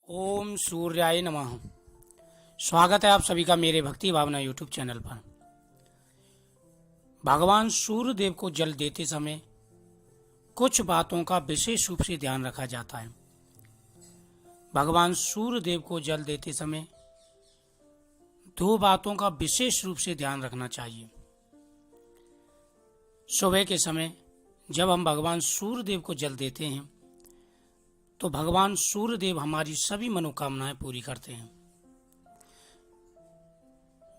ओम सूर्याय नमः। स्वागत है आप सभी का मेरे भक्ति भावना यूट्यूब चैनल पर। भगवान सूर्य देव को जल देते समय कुछ बातों का विशेष रूप से ध्यान रखा जाता है। भगवान सूर्य देव को जल देते समय दो बातों का विशेष रूप से ध्यान रखना चाहिए। सुबह के समय जब हम भगवान सूर्य देव को जल देते हैं तो भगवान सूर्य देव हमारी सभी मनोकामनाएं पूरी करते हैं।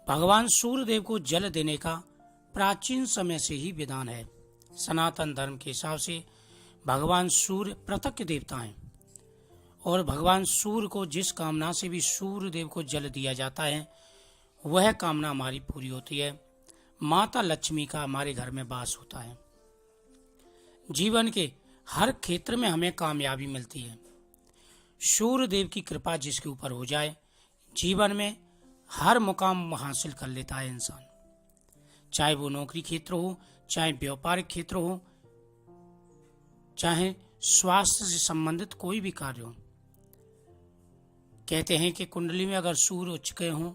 भगवान सूर्य देव को जल देने का प्राचीन समय से ही विधान है। सनातन धर्म के हिसाब से भगवान सूर्य पृथक देवता हैं और भगवान सूर्य को जिस कामना से भी सूर्य देव को जल दिया जाता है वह कामना हमारी पूरी होती है। माता लक्ष्मी का हमारे घर में वास होता है। जीवन के हर क्षेत्र में हमें कामयाबी मिलती है। सूर्य देव की कृपा जिसके ऊपर हो जाए जीवन में हर मुकाम हासिल कर लेता है इंसान, चाहे वो नौकरी क्षेत्र हो, चाहे व्यापारिक क्षेत्र हो, चाहे स्वास्थ्य से संबंधित कोई भी कार्य हो। कहते हैं कि कुंडली में अगर सूर्य उच्च गए हों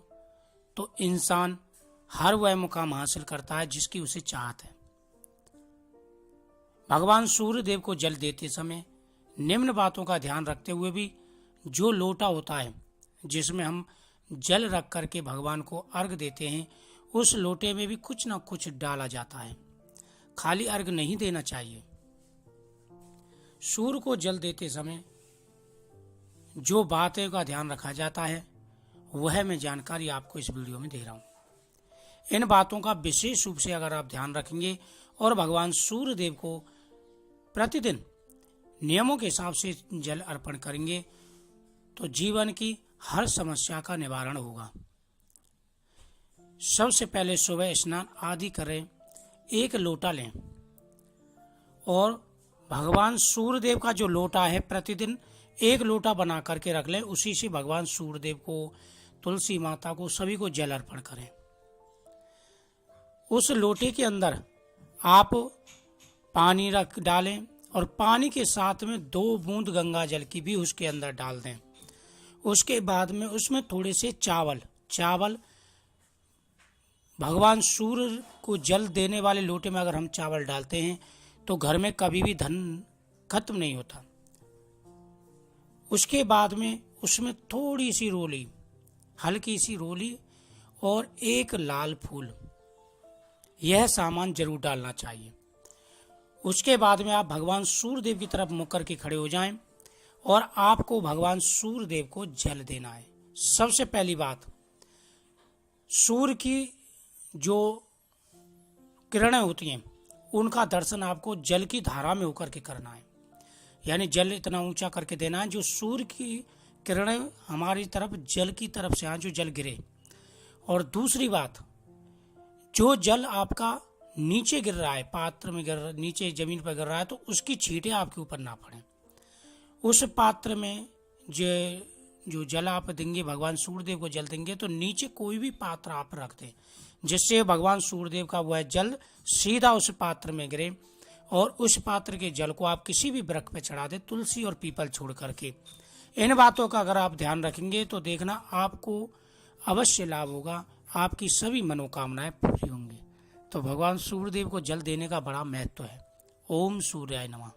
तो इंसान हर वह मुकाम हासिल करता है जिसकी उसे चाहत है। भगवान सूर्य देव को जल देते समय निम्न बातों का ध्यान रखते हुए भी जो लोटा होता है जिसमें हम जल रख करके भगवान को अर्घ देते हैं उस लोटे में भी कुछ ना कुछ डाला जाता है। खाली अर्घ नहीं देना चाहिए। सूर्य को जल देते समय जो बातें का ध्यान रखा जाता है वह मैं जानकारी आपको इस वीडियो में दे रहा हूं। इन बातों का विशेष रूप से अगर आप ध्यान रखेंगे और भगवान सूर्य देव को प्रतिदिन नियमों के हिसाब से जल अर्पण करेंगे तो जीवन की हर समस्या का निवारण होगा। सबसे पहले सुबह स्नान आदि करें, एक लोटा लें और भगवान सूर्य देव का जो लोटा है प्रतिदिन एक लोटा बना करके रख लें। उसी से भगवान सूर्य देव को, तुलसी माता को, सभी को जल अर्पण करें। उस लोटे के अंदर आप पानी रख डालें और पानी के साथ में 2 बूंद गंगा जल की भी उसके अंदर डाल दें। उसके बाद में उसमें थोड़े से चावल भगवान सूर्य को जल देने वाले लोटे में अगर हम चावल डालते हैं तो घर में कभी भी धन खत्म नहीं होता। उसके बाद में उसमें थोड़ी सी रोली, हल्की सी रोली और एक लाल फूल, यह सामान जरूर डालना चाहिए। उसके बाद में आप भगवान सूर्य देव की तरफ मुख करके खड़े हो जाएं और आपको भगवान सूर्य देव को जल देना है। सबसे पहली बात, सूर्य की जो किरणें होती हैं उनका दर्शन आपको जल की धारा में होकर के करना है। यानी जल इतना ऊंचा करके देना है जो सूर्य की किरणें हमारी तरफ जल की तरफ से आए, जो जल गिरे। और दूसरी बात, जो जल आपका नीचे गिर रहा है, पात्र में नीचे जमीन पर गिर रहा है तो उसकी छींटें आपके ऊपर ना पड़े। उस पात्र में जो जल आप देंगे, भगवान सूर्यदेव को जल देंगे तो नीचे कोई भी पात्र आप रख दें जिससे भगवान सूर्यदेव का वह जल सीधा उस पात्र में गिरे। और उस पात्र के जल को आप किसी भी वृक्ष पे चढ़ा दें, तुलसी और पीपल छोड़ करके। इन बातों का अगर आप ध्यान रखेंगे तो देखना आपको अवश्य लाभ होगा, आपकी सभी मनोकामनाएं पूरी होंगी। तो भगवान सूर्यदेव को जल देने का बड़ा महत्व है। ओम सूर्याय नमः।